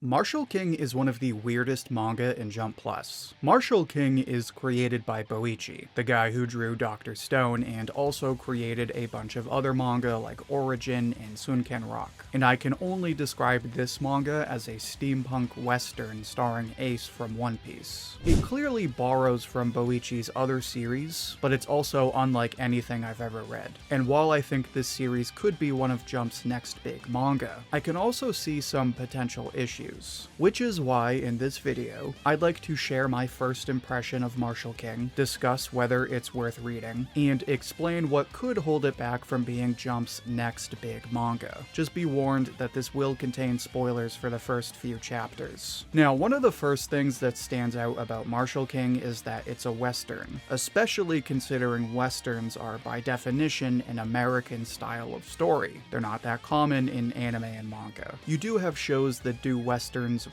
Marshal King is one of the weirdest manga in Jump Plus. Marshal King is created by BOICHI, the guy who drew Dr. Stone and also created a bunch of other manga like Origin and Sunken Rock. And I can only describe this manga as a steampunk western starring Ace from One Piece. It clearly borrows from BOICHI's other series, but it's also unlike anything I've ever read. And while I think this series could be one of Jump's next big manga, I can also see some potential issues. Which is why, in this video, I'd like to share my first impression of Marshal King, discuss whether it's worth reading, and explain what could hold it back from being Jump's next big manga. Just be warned that this will contain spoilers for the first few chapters. Now, one of the first things that stands out about Marshal King is that it's a western, especially considering westerns are by definition an American style of story. They're not that common in anime and manga. You do have shows that do westerns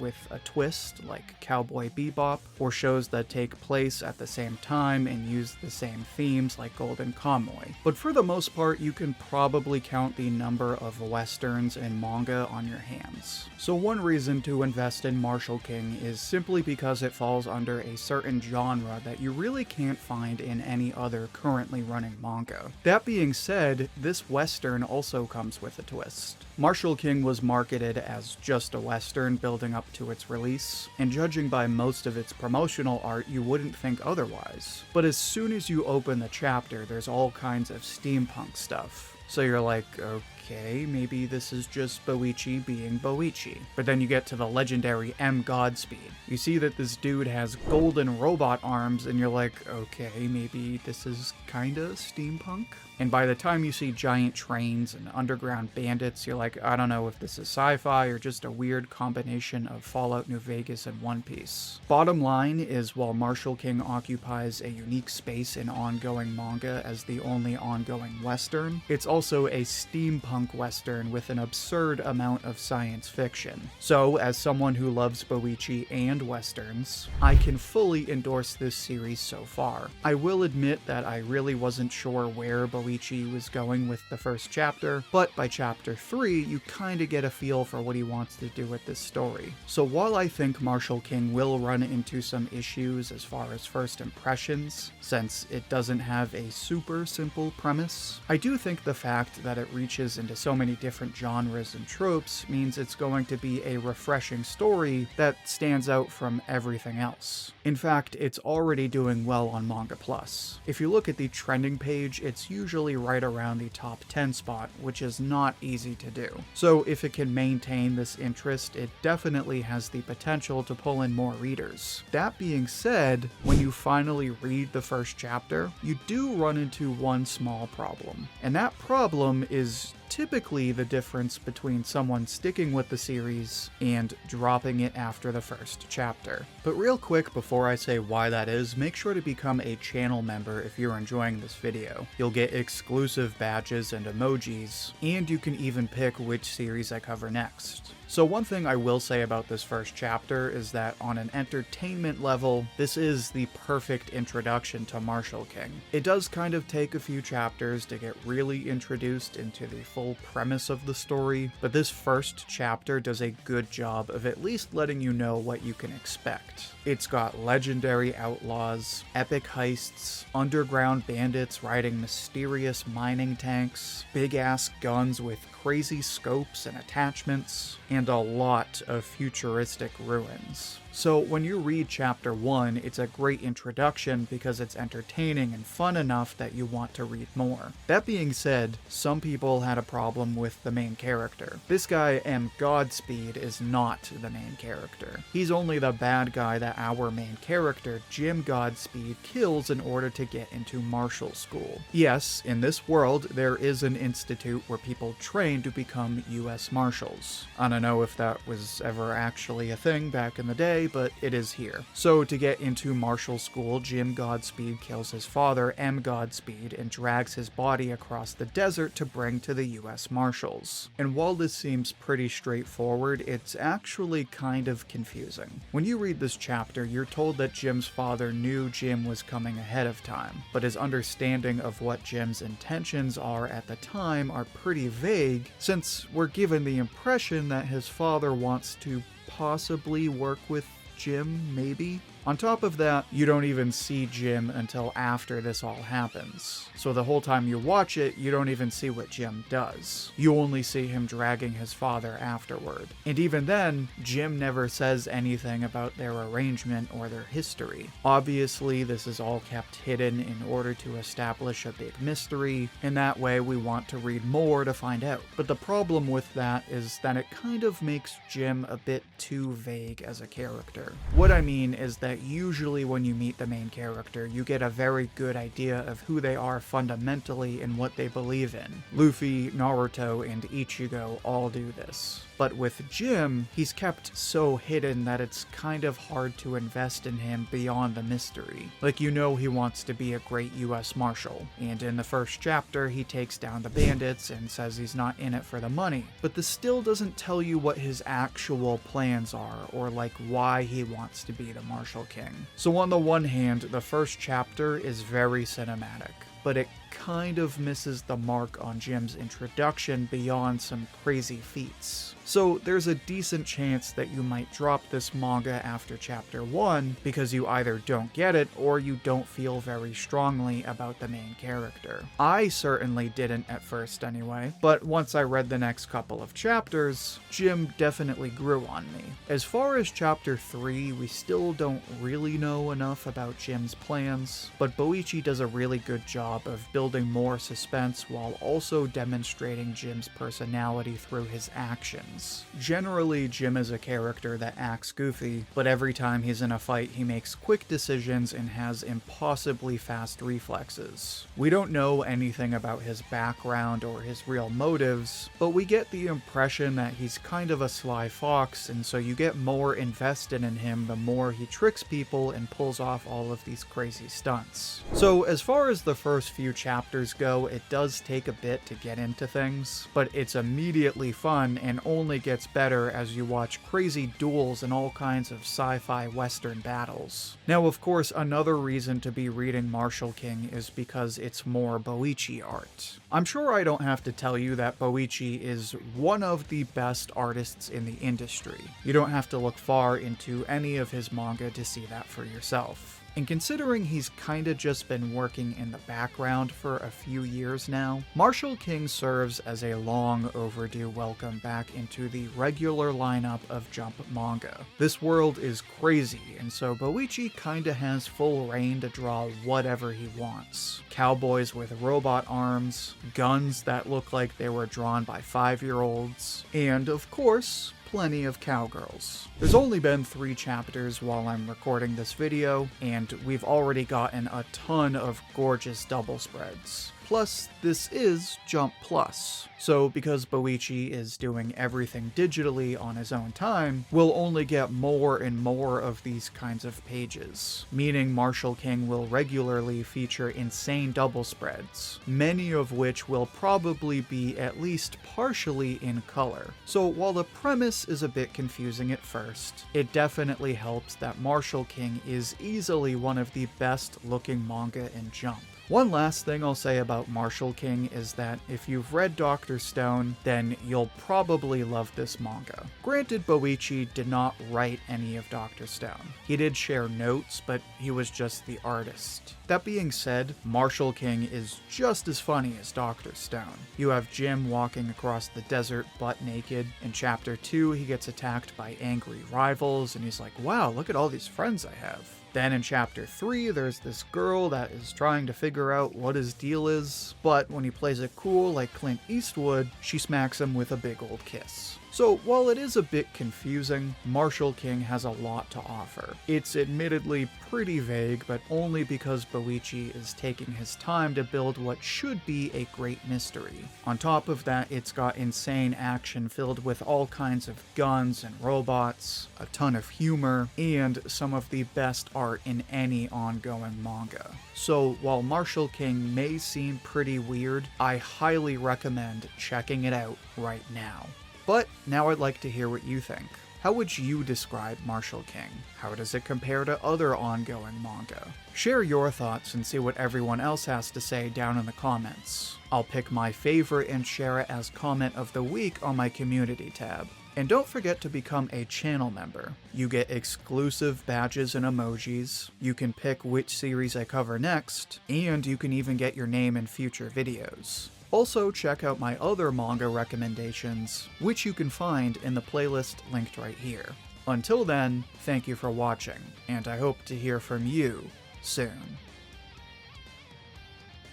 with a twist, like Cowboy Bebop, or shows that take place at the same time and use the same themes, like Golden Kamuy. But for the most part, you can probably count the number of westerns in manga on your hands. So one reason to invest in Marshal King is simply because it falls under a certain genre that you really can't find in any other currently running manga. That being said, this western also comes with a twist. Marshal King was marketed as just a western building up to its release, and judging by most of its promotional art, you wouldn't think otherwise. But as soon as you open the chapter, there's all kinds of steampunk stuff. So you're like, okay, maybe this is just BOICHI being BOICHI. But then you get to the legendary M. Godspeed. You see that this dude has golden robot arms, and you're like, okay, maybe this is kinda steampunk? And by the time you see giant trains and underground bandits, you're like, I don't know if this is sci-fi or just a weird combination of Fallout New Vegas and One Piece. Bottom line is, while Marshal King occupies a unique space in ongoing manga as the only ongoing western, it's also a steampunk western with an absurd amount of science fiction. So, as someone who loves BOICHI and westerns, I can fully endorse this series so far. I will admit that I really wasn't sure where BOICHI was going with the first chapter, but by chapter 3, you kinda get a feel for what he wants to do with this story. So while I think Marshal King will run into some issues as far as first impressions, since it doesn't have a super simple premise, I do think the fact that it reaches into so many different genres and tropes means it's going to be a refreshing story that stands out from everything else. In fact, it's already doing well on Manga Plus. If you look at the trending page, it's usually right around the top 10 spot, which is not easy to do. So if it can maintain this interest, it definitely has the potential to pull in more readers. That being said, when you finally read the first chapter, you do run into one small problem. And that problem is typically the difference between someone sticking with the series and dropping it after the first chapter. But real quick before I say why that is, make sure to become a channel member if you're enjoying this video. You'll get exclusive badges and emojis, and you can even pick which series I cover next. So one thing I will say about this first chapter is that on an entertainment level, this is the perfect introduction to Marshal King. It does kind of take a few chapters to get really introduced into the full premise of the story, but this first chapter does a good job of at least letting you know what you can expect. It's got legendary outlaws, epic heists, underground bandits riding mysterious mining tanks, big-ass guns with crazy scopes and attachments, and a lot of futuristic ruins. So when you read chapter 1, it's a great introduction because it's entertaining and fun enough that you want to read more. That being said, some people had a problem with the main character. This guy, M. Godspeed, is not the main character. He's only the bad guy that our main character, Jim Godspeed, kills in order to get into martial school. Yes, in this world, there is an institute where people train to become US Marshals. I don't know if that was ever actually a thing back in the day, but it is here. So to get into martial school, Jim Godspeed kills his father, M. Godspeed, and drags his body across the desert to bring to the US Marshals. And while this seems pretty straightforward, it's actually kind of confusing. When you read this chapter, you're told that Jim's father knew Jim was coming ahead of time, but his understanding of what Jim's intentions are at the time are pretty vague, since we're given the impression that his father wants to possibly work with Jim, maybe? On top of that, you don't even see Jim until after this all happens. So the whole time you watch it, you don't even see what Jim does. You only see him dragging his father afterward. And even then, Jim never says anything about their arrangement or their history. Obviously, this is all kept hidden in order to establish a big mystery, and that way we want to read more to find out. But the problem with that is that it kind of makes Jim a bit too vague as a character. What I mean is that usually when you meet the main character, you get a very good idea of who they are fundamentally and what they believe in. Luffy, Naruto, and Ichigo all do this. But with Jim, he's kept so hidden that it's kind of hard to invest in him beyond the mystery. Like, you know he wants to be a great US Marshal, and in the first chapter he takes down the bandits and says he's not in it for the money. But this still doesn't tell you what his actual plans are, or like why he wants to be the Marshal King. So on the one hand, the first chapter is very cinematic, but it kind of misses the mark on Jim's introduction beyond some crazy feats. So there's a decent chance that you might drop this manga after chapter 1 because you either don't get it or you don't feel very strongly about the main character. I certainly didn't at first anyway, but once I read the next couple of chapters, Jim definitely grew on me. As far as chapter 3, we still don't really know enough about Jim's plans, but BOICHI does a really good job of building more suspense while also demonstrating Jim's personality through his actions. Generally, Jim is a character that acts goofy, but every time he's in a fight he makes quick decisions and has impossibly fast reflexes. We don't know anything about his background or his real motives, but we get the impression that he's kind of a sly fox, and so you get more invested in him the more he tricks people and pulls off all of these crazy stunts. So as far as the first few chapters go, it does take a bit to get into things, but it's immediately fun and only gets better as you watch crazy duels and all kinds of sci-fi western battles. Now, of course, another reason to be reading Marshal King is because it's more BOICHI art. I'm sure I don't have to tell you that BOICHI is one of the best artists in the industry. You don't have to look far into any of his manga to see that for yourself. And considering he's kinda just been working in the background for a few years now, Marshal King serves as a long overdue welcome back into the regular lineup of Jump manga. This world is crazy, and so BOICHI kinda has full reign to draw whatever he wants. Cowboys with robot arms, guns that look like they were drawn by 5-year-olds, and of course, plenty of cowgirls. There's only been 3 chapters while I'm recording this video, and we've already gotten a ton of gorgeous double spreads. Plus, this is Jump Plus, so because BOICHI is doing everything digitally on his own time, we'll only get more and more of these kinds of pages, meaning Marshal King will regularly feature insane double spreads, many of which will probably be at least partially in color. So while the premise is a bit confusing at first, it definitely helps that Marshal King is easily one of the best looking manga in Jump. One last thing I'll say about Marshal King is that if you've read Dr. Stone, then you'll probably love this manga. Granted, BOICHI did not write any of Dr. Stone. He did share notes, but he was just the artist. That being said, Marshal King is just as funny as Dr. Stone. You have Jim walking across the desert butt naked. In chapter 2, he gets attacked by angry rivals, and he's like, wow, look at all these friends I have. Then in chapter 3, there's this girl that is trying to figure out what his deal is, but when he plays it cool like Clint Eastwood, she smacks him with a big old kiss. So while it is a bit confusing, Marshal King has a lot to offer. It's admittedly pretty vague, but only because BOICHI is taking his time to build what should be a great mystery. On top of that, it's got insane action filled with all kinds of guns and robots, a ton of humor, and some of the best art in any ongoing manga. So while Marshal King may seem pretty weird, I highly recommend checking it out right now. But now I'd like to hear what you think. How would you describe Marshal King? How does it compare to other ongoing manga? Share your thoughts and see what everyone else has to say down in the comments. I'll pick my favorite and share it as comment of the week on my community tab. And don't forget to become a channel member. You get exclusive badges and emojis, you can pick which series I cover next, and you can even get your name in future videos. Also, check out my other manga recommendations, which you can find in the playlist linked right here. Until then, thank you for watching, and I hope to hear from you soon.